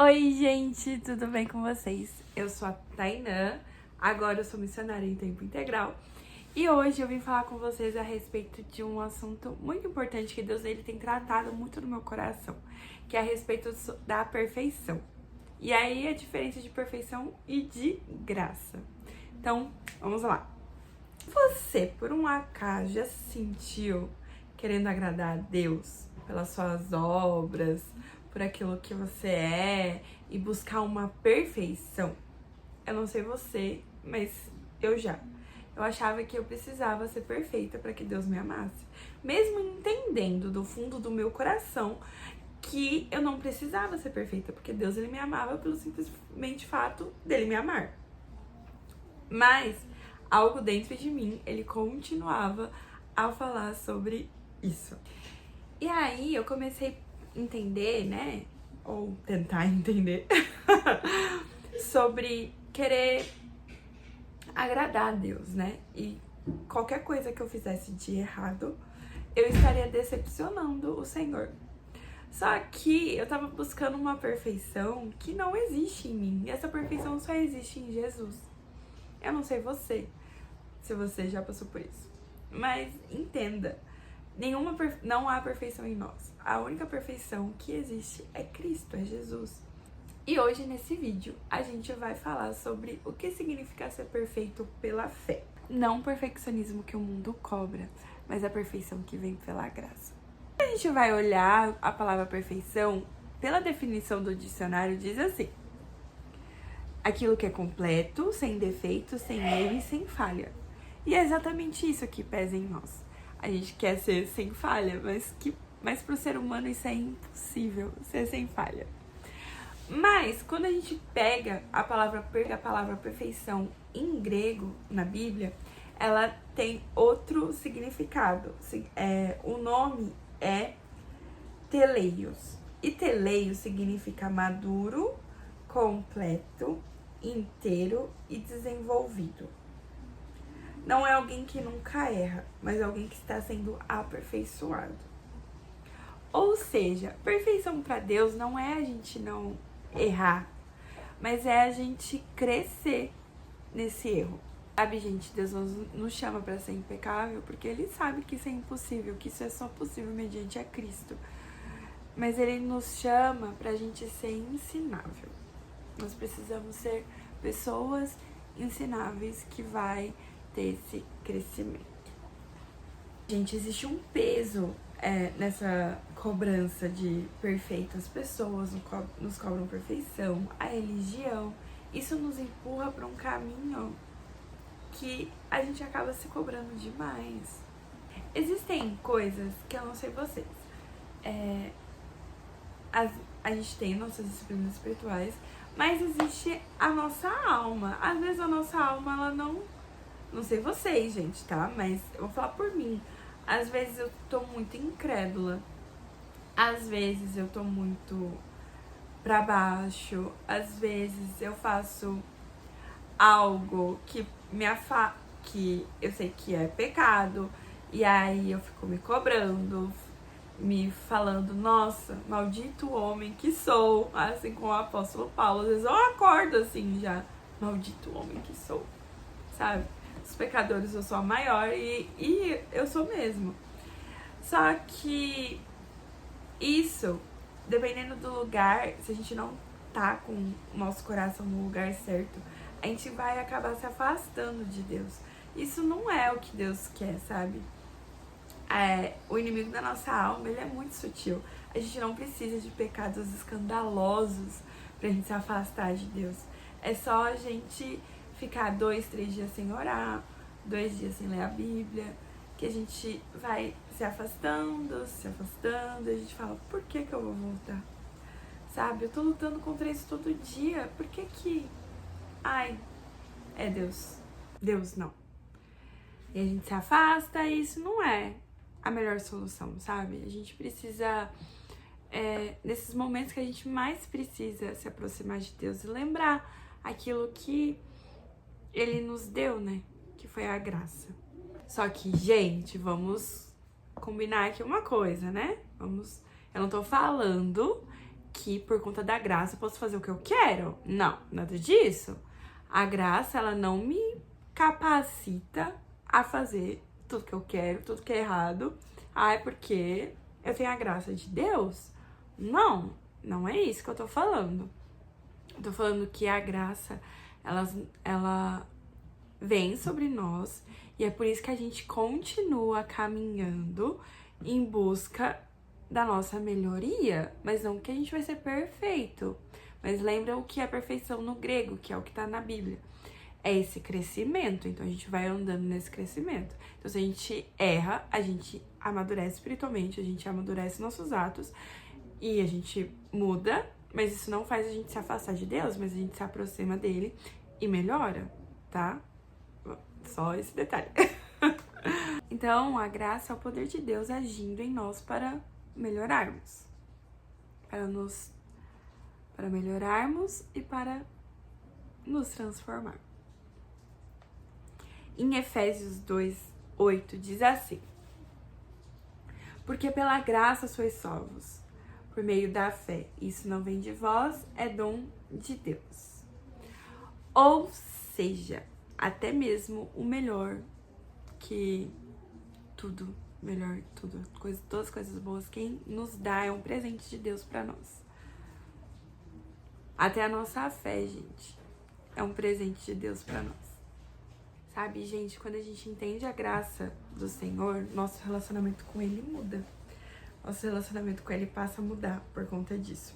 Oi, gente, tudo bem com vocês? Eu sou a Tainã, agora eu sou missionária em tempo integral e hoje eu vim falar com vocês a respeito de um assunto muito importante que Deus ele tem tratado muito no meu coração, que é a respeito da perfeição. E aí a diferença de perfeição e de graça. Então, vamos lá. Você, por um acaso, já se sentiu querendo agradar a Deus pelas suas obras, por aquilo que você é e buscar uma perfeição? Eu não sei você, mas eu já. Eu achava que eu precisava ser perfeita para que Deus me amasse, mesmo entendendo do fundo do meu coração que eu não precisava ser perfeita, porque Deus ele me amava pelo simplesmente fato dele me amar. Mas algo dentro de mim, ele continuava a falar sobre isso. E aí eu comecei a entender, né? Ou tentar entender sobre querer agradar a Deus, né? E qualquer coisa que eu fizesse de errado, eu estaria decepcionando o Senhor. Só que eu tava buscando uma perfeição que não existe em mim. E essa perfeição só existe em Jesus. Eu não sei você, se você já passou por isso. Mas entenda, não há perfeição em nós. A única perfeição que existe é Cristo, é Jesus. E hoje nesse vídeo a gente vai falar sobre o que significa ser perfeito pela fé. Não o perfeccionismo que o mundo cobra, mas a perfeição que vem pela graça. A gente vai olhar a palavra perfeição, pela definição do dicionário, diz assim: aquilo que é completo, sem defeito, sem erro e sem falha. E é exatamente isso que pesa em nós. A gente quer ser sem falha, mas para o ser humano isso é impossível, ser sem falha. Mas quando a gente pega a palavra perfeição em grego, na Bíblia, ela tem outro significado. O nome é teleios. E teleios significa maduro, completo, inteiro e desenvolvido. Não é alguém que nunca erra, mas alguém que está sendo aperfeiçoado. Ou seja, perfeição para Deus não é a gente não errar, mas é a gente crescer nesse erro. Sabe, gente, Deus nos chama para ser impecável porque Ele sabe que isso é impossível, que isso é só possível mediante a Cristo. Mas Ele nos chama pra gente ser ensinável. Nós precisamos ser pessoas ensináveis que vai ter esse crescimento. Gente, existe um peso nessa cobrança de perfeitas pessoas, nos cobram perfeição, a religião. Isso nos empurra para um caminho que a gente acaba se cobrando demais. Existem coisas que eu não sei vocês. A gente tem nossas disciplinas espirituais, mas existe a nossa alma. Às vezes a nossa alma, ela não sei vocês, gente, tá? Mas eu vou falar por mim. Às vezes eu tô muito incrédula. Às vezes eu tô muito pra baixo. Às vezes eu faço algo que que eu sei que é pecado. E aí eu fico me cobrando, me falando, nossa, maldito homem que sou, assim como o apóstolo Paulo. Às vezes eu acordo assim já, maldito homem que sou, sabe? Os pecadores eu sou a maior e eu sou mesmo. Só que isso, dependendo do lugar, se a gente não tá com o nosso coração no lugar certo, a gente vai acabar se afastando de Deus. Isso não é o que Deus quer, sabe? O inimigo da nossa alma, ele é muito sutil. A gente não precisa de pecados escandalosos pra gente se afastar de Deus. É só a gente ficar 2, 3 dias sem orar, 2 dias sem ler a Bíblia, que a gente vai se afastando, e a gente fala, por que eu vou voltar? Sabe, eu tô lutando contra isso todo dia, por que ai, é Deus. Deus não. E a gente se afasta e isso não é a melhor solução, sabe? A gente precisa, nesses momentos que a gente mais precisa se aproximar de Deus e lembrar aquilo que Ele nos deu, né? Que foi a graça. Só que, gente, vamos combinar aqui uma coisa, né? Eu não tô falando que por conta da graça eu posso fazer o que eu quero. Não, nada disso. A graça, ela não me capacita a fazer tudo que eu quero, tudo que é errado. Ah, é porque eu tenho a graça de Deus? Não, não é isso que eu tô falando. Eu tô falando que a graça, ela vem sobre nós e é por isso que a gente continua caminhando em busca da nossa melhoria, mas não que a gente vai ser perfeito. Mas lembra o que é perfeição no grego, que é o que tá na Bíblia. É esse crescimento, então a gente vai andando nesse crescimento. Então se a gente erra, a gente amadurece espiritualmente, a gente amadurece nossos atos e a gente muda, mas isso não faz a gente se afastar de Deus, mas a gente se aproxima dele e melhora, tá? Só esse detalhe. Então, a graça é o poder de Deus agindo em nós para melhorarmos. Para melhorarmos e para nos transformar. Em Efésios 2:8 diz assim: porque pela graça sois salvos, por meio da fé. Isso não vem de vós, é dom de Deus. Ou seja, até mesmo o melhor que tudo, melhor tudo, todas as coisas boas, quem nos dá é um presente de Deus pra nós. Até a nossa fé, gente, é um presente de Deus pra nós. Sabe, gente, quando a gente entende a graça do Senhor, nosso relacionamento com Ele muda. Nosso relacionamento com Ele passa a mudar por conta disso.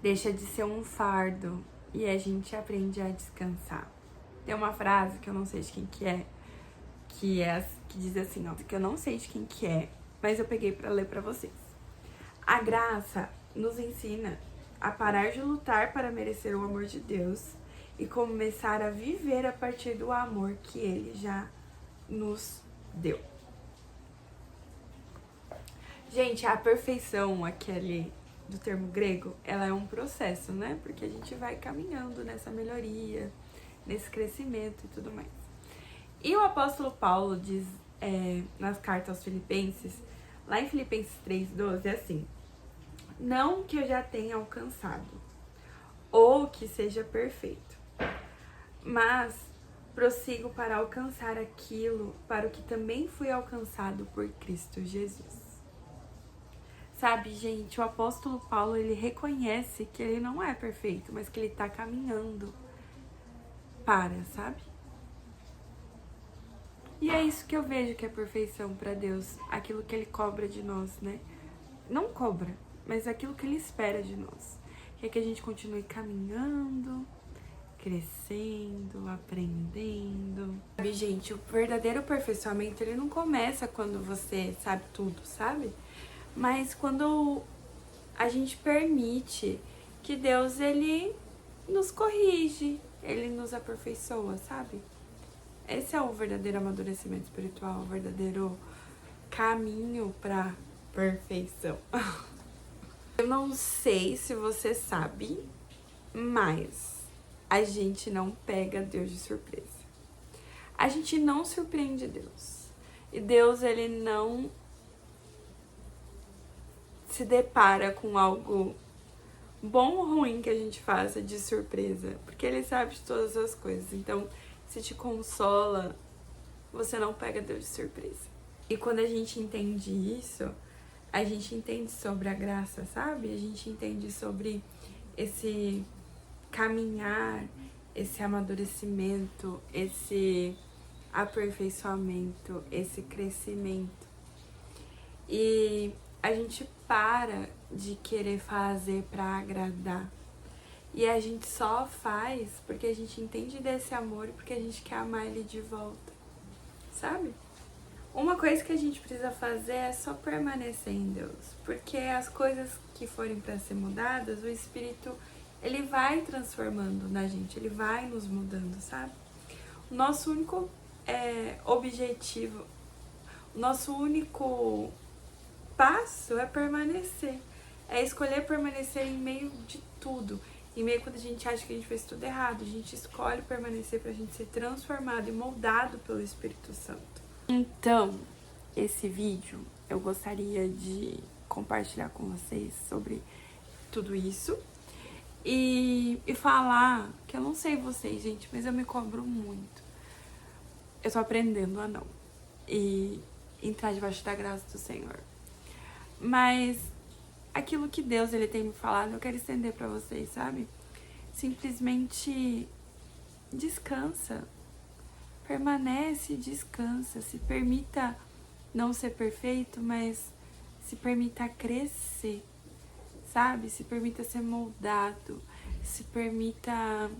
Deixa de ser um fardo e a gente aprende a descansar. Tem uma frase que eu não sei de quem que diz assim, ó, que eu não sei de quem que é, mas eu peguei pra ler pra vocês. A graça nos ensina a parar de lutar para merecer o amor de Deus e começar a viver a partir do amor que Ele já nos deu. Gente, a perfeição, aquele do termo grego, ela é um processo, né? Porque a gente vai caminhando nessa melhoria, nesse crescimento e tudo mais. E o apóstolo Paulo diz nas cartas aos Filipenses, lá em Filipenses 3:12, é assim: não que eu já tenha alcançado, ou que seja perfeito, mas prossigo para alcançar aquilo para o que também fui alcançado por Cristo Jesus. Sabe, gente, o apóstolo Paulo, ele reconhece que ele não é perfeito, mas que ele tá caminhando para, sabe? E é isso que eu vejo que é perfeição para Deus, aquilo que Ele cobra de nós, né? Não cobra, mas aquilo que Ele espera de nós. Que é que a gente continue caminhando, crescendo, aprendendo. Sabe, gente, o verdadeiro aperfeiçoamento, ele não começa quando você sabe tudo, sabe? Mas quando a gente permite que Deus, Ele nos corrige, Ele nos aperfeiçoa, sabe? Esse é o verdadeiro amadurecimento espiritual, o verdadeiro caminho para perfeição. Eu não sei se você sabe, mas a gente não pega Deus de surpresa. A gente não surpreende Deus. E Deus, Ele não se depara com algo bom ou ruim que a gente faça de surpresa, porque Ele sabe de todas as coisas. Então, se te consola, você não pega Deus de surpresa. E quando a gente entende isso, a gente entende sobre a graça, sabe? A gente entende sobre esse caminhar, esse amadurecimento, esse aperfeiçoamento, esse crescimento. E a gente para de querer fazer para agradar. E a gente só faz porque a gente entende desse amor e porque a gente quer amar Ele de volta, sabe? Uma coisa que a gente precisa fazer é só permanecer em Deus, porque as coisas que forem para ser mudadas, o Espírito, Ele vai transformando na gente, Ele vai nos mudando, sabe? O nosso único objetivo, o nosso único passo é permanecer, é escolher permanecer em meio de tudo. E meio quando a gente acha que a gente fez tudo errado, a gente escolhe permanecer pra gente ser transformado e moldado pelo Espírito Santo. Então, esse vídeo eu gostaria de compartilhar com vocês sobre tudo isso. E falar que eu não sei vocês, gente, mas eu me cobro muito. Eu tô aprendendo a não. E entrar debaixo da graça do Senhor. Mas aquilo que Deus ele tem me falado, eu quero estender pra vocês, sabe? Simplesmente descansa. Permanece e descansa. Se permita não ser perfeito, mas se permita crescer, sabe? Se permita ser moldado. Se permita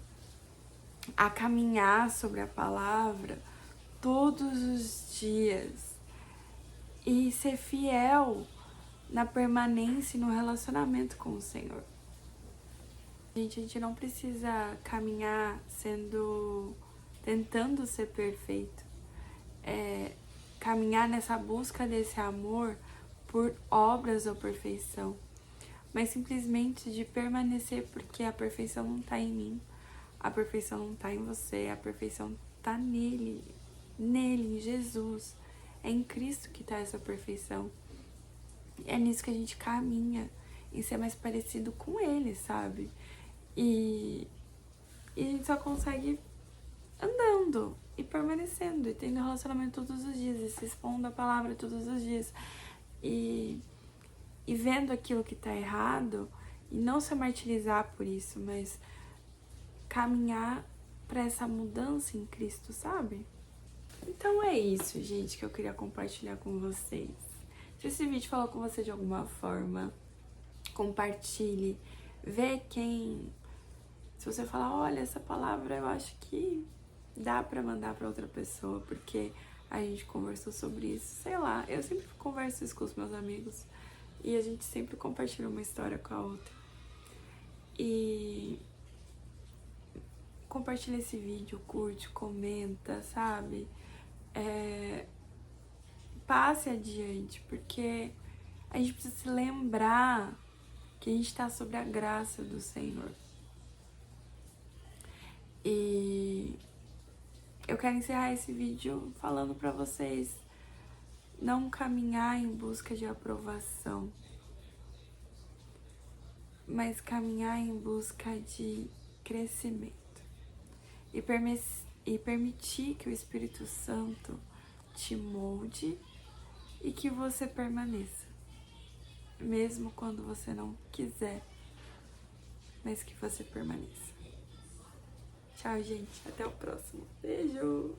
a caminhar sobre a palavra todos os dias. E ser fiel na permanência e no relacionamento com o Senhor. A gente não precisa caminhar tentando ser perfeito. Caminhar nessa busca desse amor por obras ou perfeição. Mas simplesmente de permanecer, porque a perfeição não está em mim. A perfeição não está em você. A perfeição está nele, em Jesus. É em Cristo que está essa perfeição. É nisso que a gente caminha, em ser mais parecido com Ele, sabe? E a gente só consegue andando e permanecendo, e tendo relacionamento todos os dias, e se expondo a palavra todos os dias, e vendo aquilo que tá errado, e não se martirizar por isso, mas caminhar para essa mudança em Cristo, sabe? Então é isso, gente, que eu queria compartilhar com vocês. Se esse vídeo falou com você de alguma forma, compartilhe, vê quem... Se você falar, olha, essa palavra eu acho que dá pra mandar pra outra pessoa, porque a gente conversou sobre isso, sei lá, eu sempre converso isso com os meus amigos, e a gente sempre compartilha uma história com a outra. E compartilha esse vídeo, curte, comenta, sabe? Passe adiante, porque a gente precisa se lembrar que a gente está sobre a graça do Senhor. E eu quero encerrar esse vídeo falando pra vocês não caminhar em busca de aprovação, mas caminhar em busca de crescimento e permitir que o Espírito Santo te molde e que você permaneça, mesmo quando você não quiser, mas que você permaneça. Tchau, gente. Até o próximo. Beijo!